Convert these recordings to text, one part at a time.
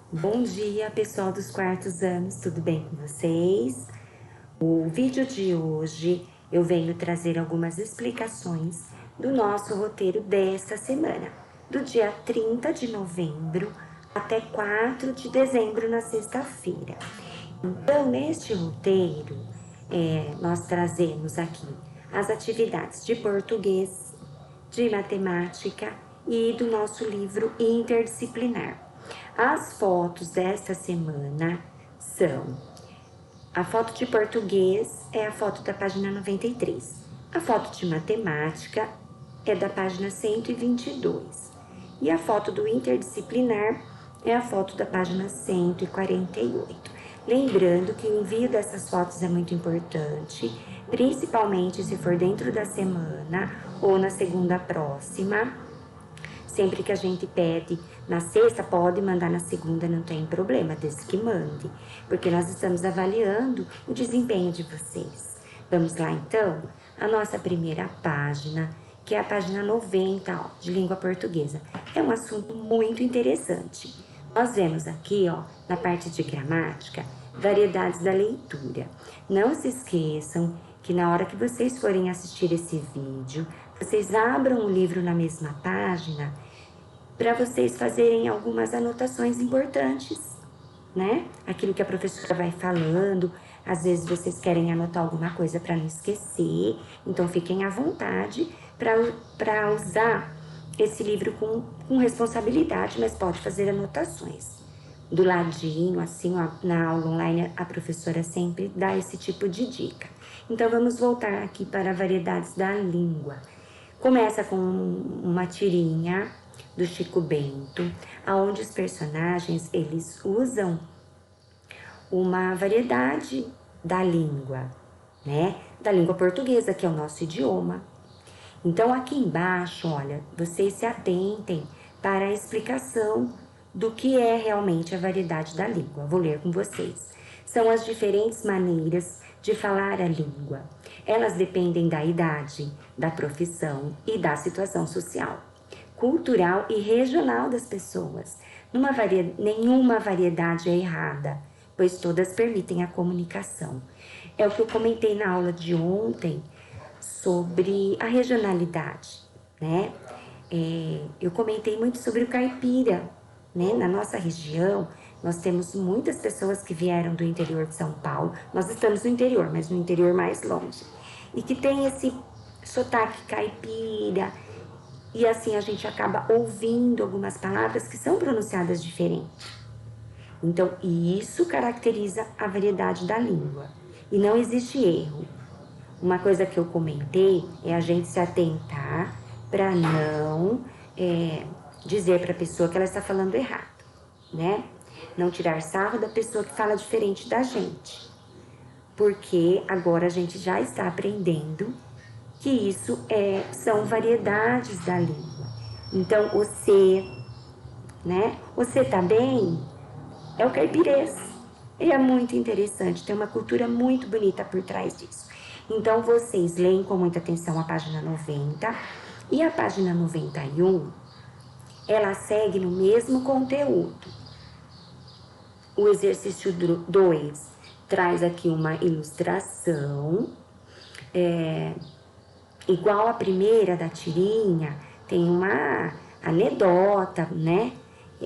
Bom dia, pessoal dos quartos anos, tudo bem com vocês? O vídeo de hoje eu venho trazer algumas explicações do nosso roteiro desta semana, do dia 30 de novembro até 4 de dezembro, na sexta-feira. Então, neste roteiro, nós trazemos aqui as atividades de português, de matemática e do nosso livro interdisciplinar. As fotos desta semana são: a foto de português é a foto da página 93, a foto de matemática é da página 122 e a foto do interdisciplinar é a foto da página 148. Lembrando que o envio dessas fotos é muito importante, principalmente se for dentro da semana ou na segunda próxima. Sempre que a gente pede na sexta, pode mandar na segunda, não tem problema, desde que mande, porque nós estamos avaliando o desempenho de vocês. Vamos lá então? A nossa primeira página, que é a página 90, ó, de língua portuguesa. É um assunto muito interessante. Nós vemos aqui, ó, na parte de gramática, variedades da leitura. Não se esqueçam que na hora que vocês forem assistir esse vídeo, vocês abram o livro na mesma página para vocês fazerem algumas anotações importantes, né? Aquilo que a professora vai falando, às vezes vocês querem anotar alguma coisa para não esquecer, então fiquem à vontade para usar esse livro com responsabilidade, mas pode fazer anotações. Do ladinho, assim, ó, na aula online, a professora sempre dá esse tipo de dica. Então, vamos voltar aqui para variedades da língua. Começa com uma tirinha do Chico Bento, onde os personagens, eles usam uma variedade da língua, né? Da língua portuguesa, que é o nosso idioma. Então, aqui embaixo, olha, vocês se atentem para a explicação do que é realmente a variedade da língua. Vou ler com vocês. São as diferentes maneiras de falar a língua. Elas dependem da idade, da profissão e da situação social, cultural e regional das pessoas. Nenhuma variedade é errada, pois todas permitem a comunicação. É o que eu comentei na aula de ontem sobre a regionalidade, né? Eu comentei muito sobre o caipira, né? Na nossa região, nós temos muitas pessoas que vieram do interior de São Paulo. Nós estamos no interior, mas no interior mais longe. E que tem esse sotaque caipira. E assim a gente acaba ouvindo algumas palavras que são pronunciadas diferente. Então, isso caracteriza a variedade da língua. E não existe erro. Uma coisa que eu comentei é a gente se atentar para não dizer para a pessoa que ela está falando errado, né? Não tirar sarro da pessoa que fala diferente da gente. Porque agora a gente já está aprendendo que isso são variedades da língua. Então, você, né? Você tá bem? É o caipirês. E é muito interessante, tem uma cultura muito bonita por trás disso. Então, vocês leem com muita atenção a página 90 e a página 91, ela segue no mesmo conteúdo. O exercício 2 traz aqui uma ilustração, igual a primeira da tirinha, tem uma anedota, né?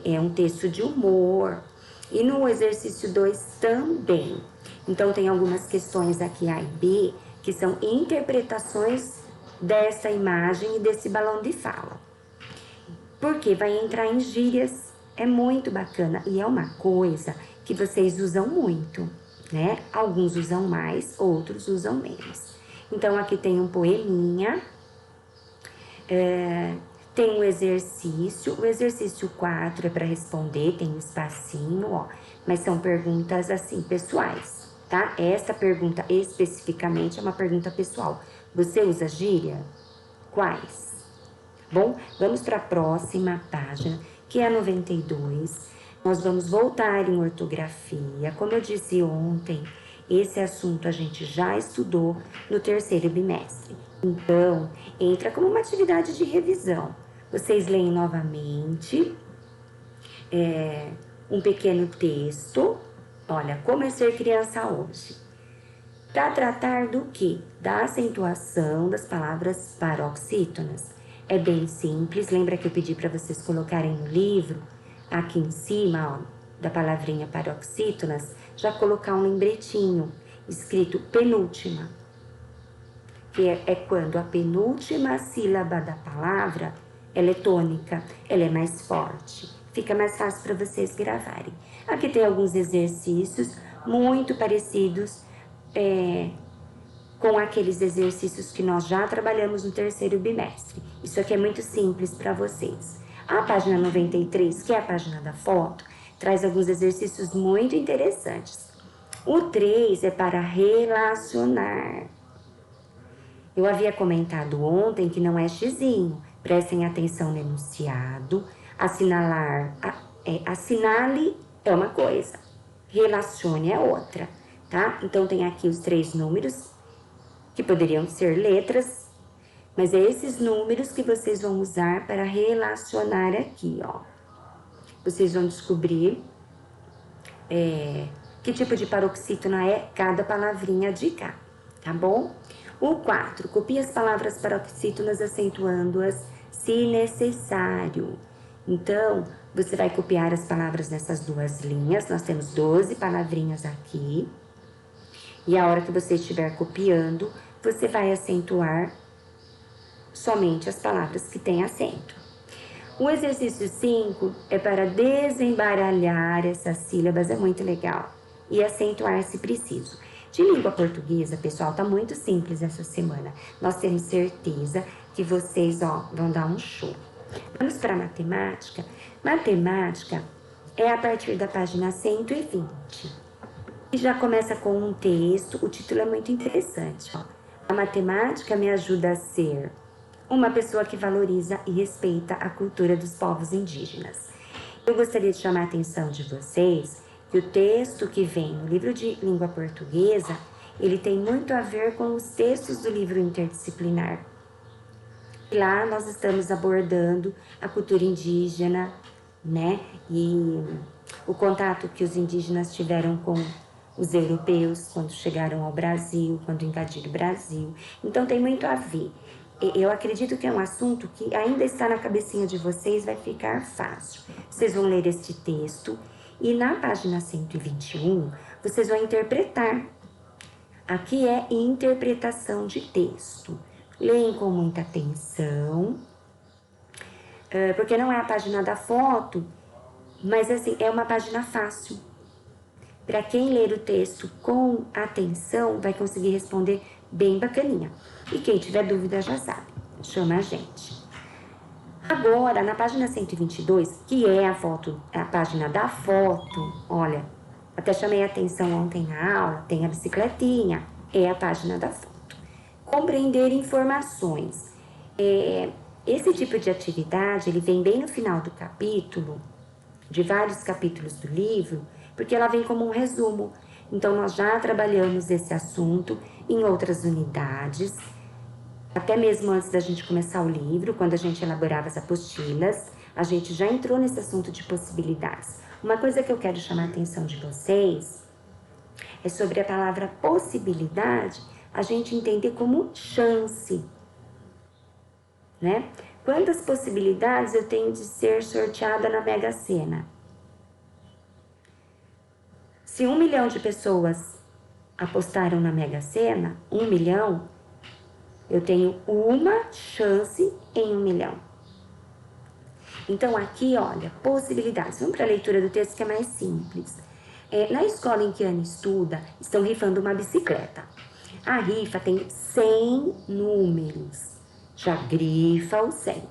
É um texto de humor. E no exercício 2 também. Então, tem algumas questões aqui, A e B, que são interpretações dessa imagem e desse balão de fala. Porque vai entrar em gírias, é muito bacana. E é uma coisa que vocês usam muito, né? Alguns usam mais, outros usam menos. Então, aqui tem um poeminha, tem um exercício. O exercício 4 é para responder, tem um espacinho, ó. Mas são perguntas, assim, pessoais, tá? Essa pergunta especificamente é uma pergunta pessoal. Você usa gíria? Quais? Bom, vamos para a próxima página, que é a 92. Nós vamos voltar em ortografia. Como eu disse ontem, esse assunto a gente já estudou no terceiro bimestre. Então, entra como uma atividade de revisão. Vocês leem novamente um pequeno texto. Olha, como é ser criança hoje. Para tratar do quê? Da acentuação das palavras paroxítonas. É bem simples, lembra que eu pedi para vocês colocarem no livro, aqui em cima, ó, da palavrinha paroxítonas, já colocar um lembretinho, escrito penúltima, que é quando a penúltima sílaba da palavra, ela é tônica, ela é mais forte. Fica mais fácil para vocês gravarem. Aqui tem alguns exercícios muito parecidos com aqueles exercícios que nós já trabalhamos no terceiro bimestre. Isso aqui é muito simples para vocês. A página 93, que é a página da foto, traz alguns exercícios muito interessantes. O 3 é para relacionar. Eu havia comentado ontem que não é xizinho. Prestem atenção no enunciado. Assinale é uma coisa, relacione é outra, tá? Então tem aqui os 3 números, que poderiam ser letras, mas é esses números que vocês vão usar para relacionar aqui, ó. Vocês vão descobrir que tipo de paroxítona é cada palavrinha de cá, tá bom? O 4, copie as palavras paroxítonas acentuando-as se necessário. Então, você vai copiar as palavras nessas 2 linhas. Nós temos 12 palavrinhas aqui. E a hora que você estiver copiando, você vai acentuar somente as palavras que têm acento. O exercício 5 é para desembaralhar essas sílabas, é muito legal. E acentuar se preciso. De língua portuguesa, pessoal, tá muito simples essa semana. Nós temos certeza que vocês, ó, vão dar um show. Vamos para matemática. Matemática é a partir da página 120. E já começa com um texto, o título é muito interessante, ó. A matemática me ajuda a ser uma pessoa que valoriza e respeita a cultura dos povos indígenas. Eu gostaria de chamar a atenção de vocês que o texto que vem no livro de língua portuguesa, ele tem muito a ver com os textos do livro interdisciplinar. Lá nós estamos abordando a cultura indígena, né? E o contato que os indígenas tiveram com os europeus quando chegaram ao Brasil, quando invadiram o Brasil. Então tem muito a ver. Eu acredito que é um assunto que ainda está na cabecinha de vocês, vai ficar fácil. Vocês vão ler este texto e na página 121 vocês vão interpretar. Aqui é interpretação de texto. Leem com muita atenção, porque não é a página da foto, mas assim, é uma página fácil. Para quem ler o texto com atenção, vai conseguir responder bem bacaninha. E quem tiver dúvida já sabe, chama a gente. Agora, na página 122, que é a página da foto, olha, até chamei a atenção ontem na aula, tem a bicicletinha, é a página da foto. Compreender informações. Esse tipo de atividade, ele vem bem no final do capítulo, de vários capítulos do livro, porque ela vem como um resumo. Então, nós já trabalhamos esse assunto em outras unidades, até mesmo antes da gente começar o livro, quando a gente elaborava as apostilas, a gente já entrou nesse assunto de possibilidades. Uma coisa que eu quero chamar a atenção de vocês é sobre a palavra possibilidade, a gente entender como chance, né? Quantas possibilidades eu tenho de ser sorteada na Mega Sena? Se 1 milhão de pessoas apostaram na Mega Sena, 1 milhão, eu tenho uma chance em 1 milhão. Então, aqui, olha, possibilidades. Vamos para a leitura do texto que é mais simples. Na escola em que a Ana estuda, estão rifando uma bicicleta. A rifa tem 100 números. Já grifa o 100.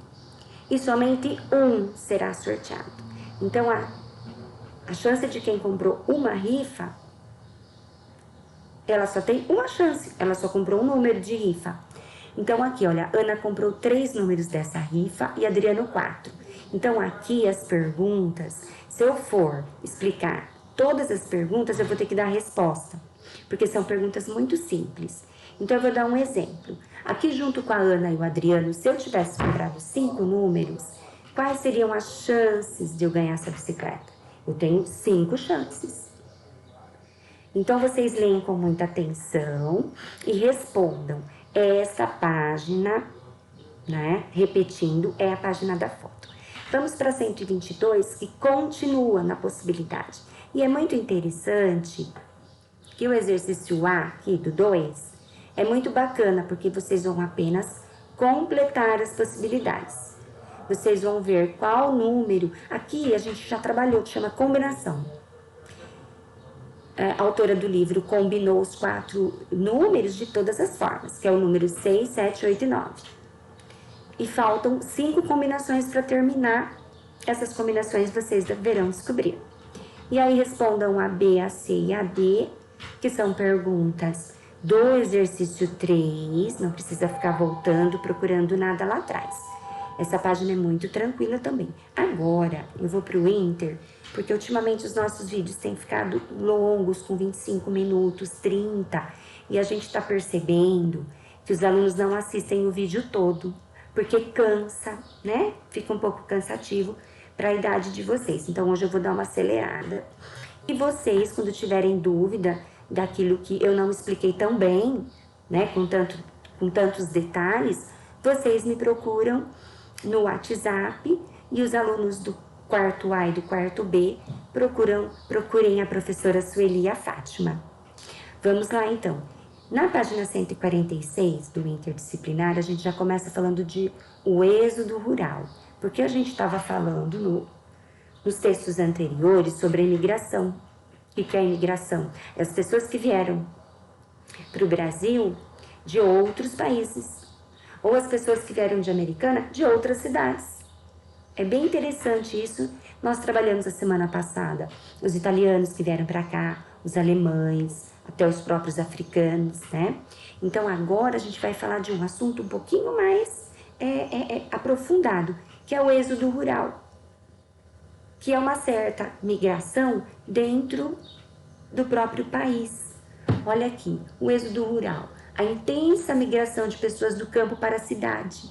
E somente um será sorteado. Então, a chance de quem comprou uma rifa, ela só tem uma chance. Ela só comprou um número de rifa. Então, aqui, olha, Ana comprou 3 números dessa rifa e Adriano 4. Então, aqui as perguntas, se eu for explicar todas as perguntas, eu vou ter que dar a resposta, porque são perguntas muito simples. Então, eu vou dar um exemplo. Aqui, junto com a Ana e o Adriano, se eu tivesse comprado 5 números, quais seriam as chances de eu ganhar essa bicicleta? Eu tenho 5 chances. Então, vocês leem com muita atenção e respondam. Essa página, né, repetindo, é a página da foto. Vamos para 122, que continua na possibilidade. E é muito interessante que o exercício A, aqui do 2, é muito bacana, porque vocês vão apenas completar as possibilidades. Vocês vão ver qual número. Aqui a gente já trabalhou, que chama combinação. A autora do livro combinou os 4 números de todas as formas, que é o número 6, 7, 8 e 9. E faltam 5 combinações para terminar. Essas combinações vocês deverão descobrir. E aí respondam a B, a C e a D, que são perguntas do exercício 3. Não precisa ficar voltando, procurando nada lá atrás. Essa página é muito tranquila também. Agora, eu vou para o Inter, porque ultimamente os nossos vídeos têm ficado longos, com 25 minutos, 30. E a gente está percebendo que os alunos não assistem o vídeo todo, porque cansa, né? Fica um pouco cansativo para a idade de vocês. Então, hoje eu vou dar uma acelerada. E vocês, quando tiverem dúvida daquilo que eu não expliquei tão bem, né? Com tantos detalhes, vocês me procuram no WhatsApp, e os alunos do quarto A e do quarto B procurem a professora Sueli e a Fátima. Vamos lá, então. Na página 146 do interdisciplinar, a gente já começa falando de o êxodo rural, porque a gente estava falando nos textos anteriores sobre a imigração. O que é a imigração? É as pessoas que vieram para o Brasil de outros países, ou as pessoas que vieram de Americana de outras cidades. É bem interessante isso. Nós trabalhamos a semana passada os italianos que vieram para cá, os alemães, até os próprios africanos, né? Então agora a gente vai falar de um assunto um pouquinho mais aprofundado, que é o êxodo rural, que é uma certa migração dentro do próprio país. Olha aqui, o êxodo rural, a intensa migração de pessoas do campo para a cidade.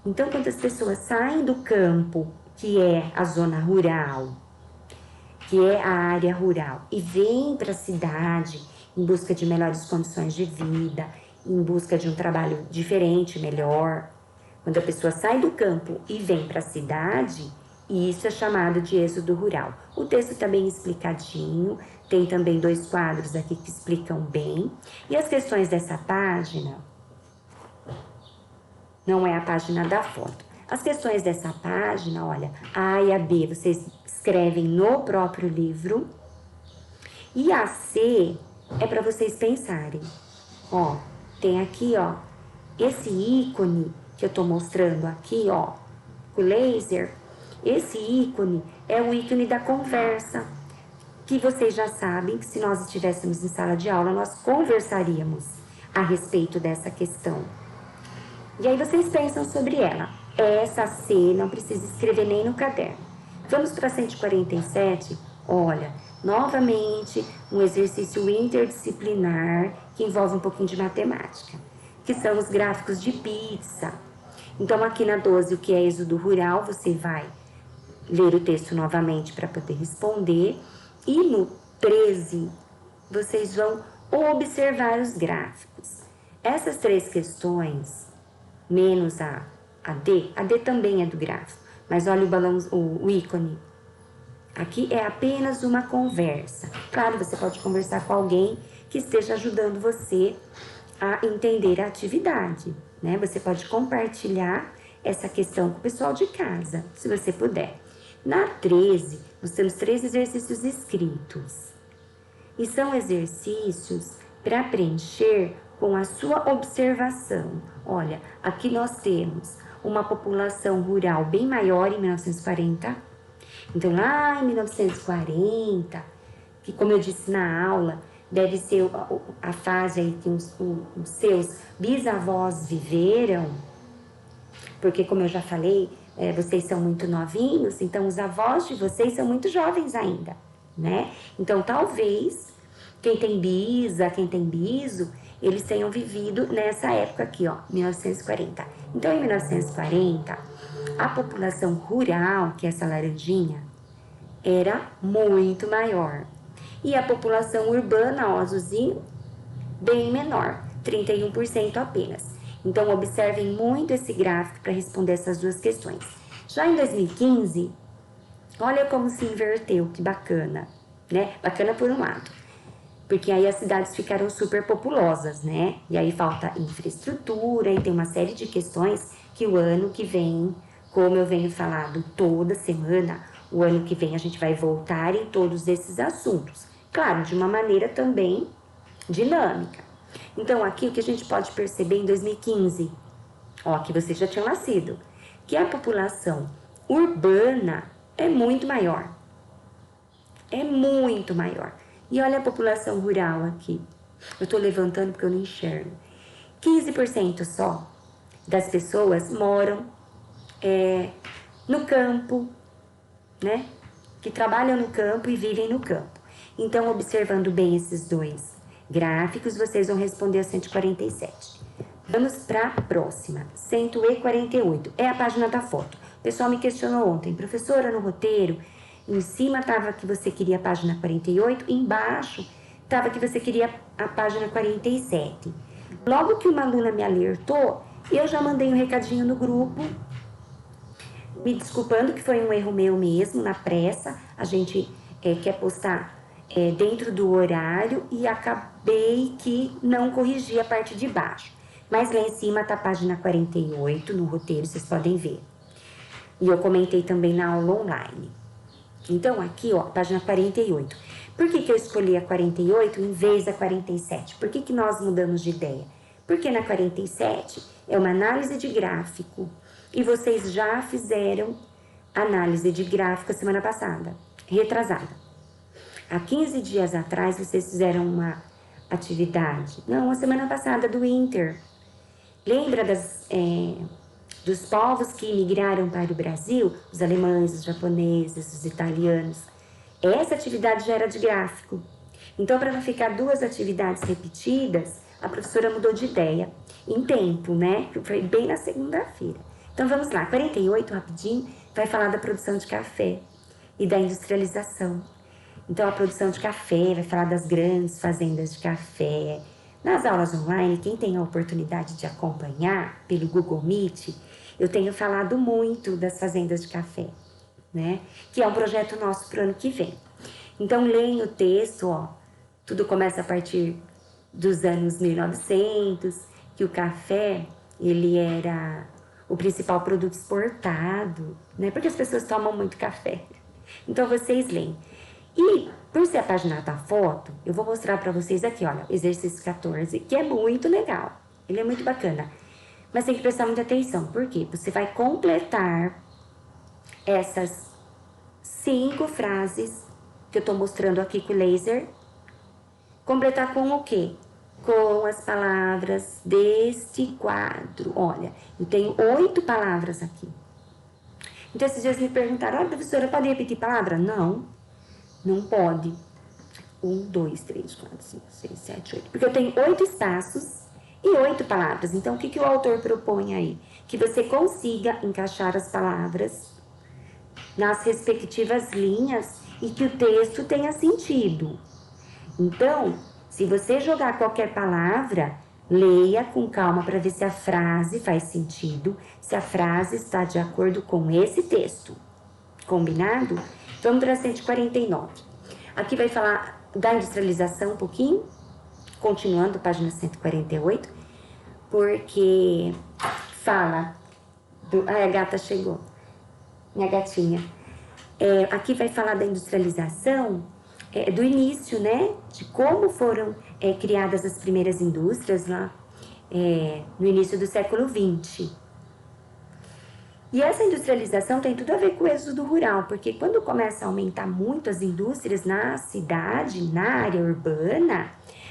Então, quando as pessoas saem do campo, que é a zona rural, que é a área rural, e vêm para a cidade em busca de melhores condições de vida, em busca de um trabalho diferente, melhor. Quando a pessoa sai do campo e vem para a cidade, isso é chamado de êxodo rural. O texto está bem explicadinho, tem também 2 quadros aqui que explicam bem. E as questões dessa página, não é a página da foto. As questões dessa página, olha, a A e a B vocês escrevem no próprio livro. E a C é para vocês pensarem. Ó, tem aqui, ó, esse ícone que eu tô mostrando aqui, ó, com o laser. Esse ícone é o ícone da conversa, que vocês já sabem que se nós estivéssemos em sala de aula, nós conversaríamos a respeito dessa questão. E aí vocês pensam sobre ela. Essa C não precisa escrever nem no caderno. Vamos para 147. Olha, novamente um exercício interdisciplinar que envolve um pouquinho de matemática, que são os gráficos de pizza. Então aqui na 12, o que é êxodo rural, você vai ler o texto novamente para poder responder. E no 13, vocês vão observar os gráficos. Essas 3 questões, menos a D também é do gráfico, mas olha o balão, o ícone. Aqui é apenas uma conversa. Claro, você pode conversar com alguém que esteja ajudando você a entender a atividade, né? Você pode compartilhar essa questão com o pessoal de casa, se você puder. Na 13, nós temos 3 exercícios escritos. E são exercícios para preencher com a sua observação. Olha, aqui nós temos uma população rural bem maior em 1940. Então, lá em 1940, que como eu disse na aula, deve ser a fase aí que os seus bisavós viveram, porque como eu já falei, vocês são muito novinhos, então os avós de vocês são muito jovens ainda, né? Então, talvez, quem tem bisa, quem tem biso, eles tenham vivido nessa época aqui, ó, 1940. Então, em 1940, a população rural, que é essa laranjinha, era muito maior. E a população urbana, ó, azulzinho, bem menor, 31% apenas. Então, observem muito esse gráfico para responder essas duas questões. Já em 2015, olha como se inverteu, que bacana, né? Bacana por um lado, porque aí as cidades ficaram super populosas, né? E aí falta infraestrutura e tem uma série de questões que o ano que vem, como eu venho falando toda semana, o ano que vem a gente vai voltar em todos esses assuntos. Claro, de uma maneira também dinâmica. Então, aqui o que a gente pode perceber em 2015, ó, que vocês já tinham nascido, que a população urbana é muito maior. É muito maior. E olha a população rural aqui. Eu tô levantando porque eu não enxergo. 15% só das pessoas moram no campo, né? Que trabalham no campo e vivem no campo. Então, observando bem esses dois gráficos, vocês vão responder a 147. Vamos para a próxima, 148. É a página da foto. O pessoal me questionou ontem, professora, no roteiro, em cima estava que você queria a página 48, embaixo estava que você queria a página 47. Logo que uma aluna me alertou, eu já mandei um recadinho no grupo, me desculpando que foi um erro meu mesmo, na pressa. A gente quer postar dentro do horário e acabei que não corrigi a parte de baixo. Mas lá em cima está a página 48 no roteiro, vocês podem ver. E eu comentei também na aula online. Então, aqui, ó, página 48. Por que eu escolhi a 48 em vez da 47? Por que nós mudamos de ideia? Porque na 47 é uma análise de gráfico e vocês já fizeram análise de gráfico a semana passada, retrasada. Há 15 dias atrás, vocês fizeram uma atividade, não, a semana passada do Inter. Lembra dos povos que migraram para o Brasil? Os alemães, os japoneses, os italianos. Essa atividade já era de gráfico. Então, para não ficar duas atividades repetidas, a professora mudou de ideia em tempo, né? Foi bem na segunda-feira. Então, vamos lá. 48, rapidinho, vai falar da produção de café e da industrialização. Então, a produção de café vai falar das grandes fazendas de café. Nas aulas online, quem tem a oportunidade de acompanhar pelo Google Meet, eu tenho falado muito das fazendas de café, né? Que é um projeto nosso para o ano que vem. Então, leem o texto, ó. Tudo começa a partir dos anos 1900, que o café, ele era o principal produto exportado, né? Porque as pessoas tomam muito café. Então, vocês leem. E, por ser a página da foto, eu vou mostrar para vocês aqui, olha, exercício 14, que é muito legal. Ele é muito bacana. Mas tem que prestar muita atenção, porque você vai completar essas 5 frases que eu tô mostrando aqui com o laser. Completar com o quê? Com as palavras deste quadro. Olha, eu tenho 8 palavras aqui. Então, esses dias me perguntaram, olha, professora, pode repetir palavra? Não. Não pode. 1, 2, 3, 4, 5, 6, 7, 8. Porque eu tenho 8 espaços e 8 palavras. Então, o que o autor propõe aí? Que você consiga encaixar as palavras nas respectivas linhas e que o texto tenha sentido. Então, se você jogar qualquer palavra, leia com calma para ver se a frase faz sentido, se a frase está de acordo com esse texto. Combinado? Vamos para 149. Aqui vai falar da industrialização um pouquinho, continuando, página 148, porque fala a gata chegou, minha gatinha. Aqui vai falar da industrialização, do início, né? De como foram criadas as primeiras indústrias lá no início do século XX. E essa industrialização tem tudo a ver com o êxodo rural, porque quando começa a aumentar muito as indústrias na cidade, na área urbana,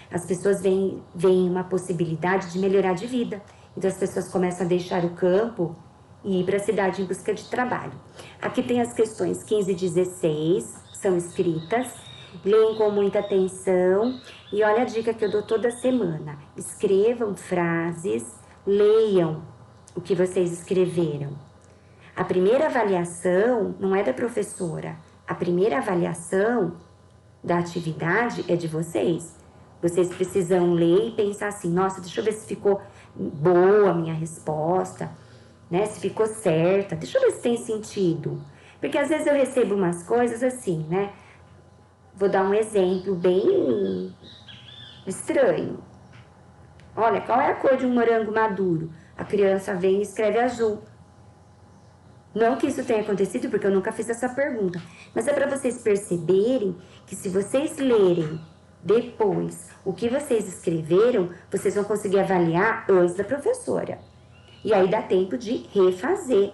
as pessoas veem uma possibilidade de melhorar de vida. Então as pessoas começam a deixar o campo e ir para a cidade em busca de trabalho. Aqui tem as questões 15 e 16, são escritas, leem com muita atenção e olha a dica que eu dou toda semana. Escrevam frases, leiam o que vocês escreveram. A primeira avaliação não é da professora, a primeira avaliação da atividade é de vocês. Vocês precisam ler e pensar assim, nossa, deixa eu ver se ficou boa a minha resposta, né? Se ficou certa, deixa eu ver se tem sentido. Porque às vezes eu recebo umas coisas assim, né? Vou dar um exemplo bem estranho. Olha, qual é a cor de um morango maduro? A criança vem e escreve azul. Não que isso tenha acontecido, porque eu nunca fiz essa pergunta. Mas é para vocês perceberem que se vocês lerem depois o que vocês escreveram, vocês vão conseguir avaliar antes da professora. E aí dá tempo de refazer,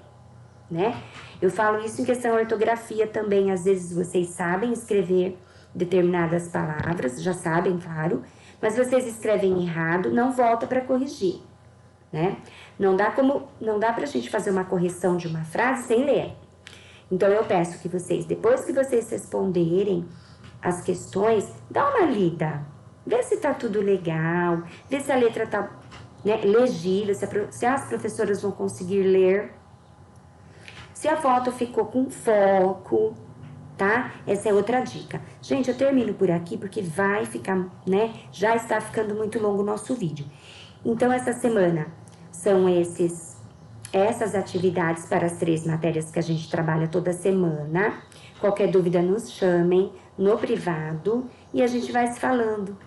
né? Eu falo isso em questão de ortografia também. Às vezes vocês sabem escrever determinadas palavras, já sabem, claro, mas vocês escrevem errado, não volta para corrigir, né? Não dá pra gente fazer uma correção de uma frase sem ler. Então eu peço que vocês, depois que vocês responderem as questões, dá uma lida, vê se tá tudo legal, vê se a letra tá, né, legível, se as professoras vão conseguir ler, se a foto ficou com foco, tá? Essa é outra dica. Gente, eu termino por aqui porque vai ficar, né? Já está ficando muito longo o nosso vídeo. Então, essa semana são essas atividades para as 3 matérias que a gente trabalha toda semana. Qualquer dúvida, nos chamem no privado e a gente vai se falando.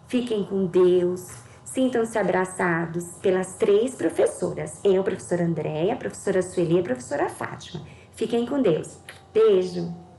Fiquem com Deus, sintam-se abraçados pelas 3 professoras. Eu, professora Andréia, professora Sueli e professora Fátima. Fiquem com Deus. Beijo!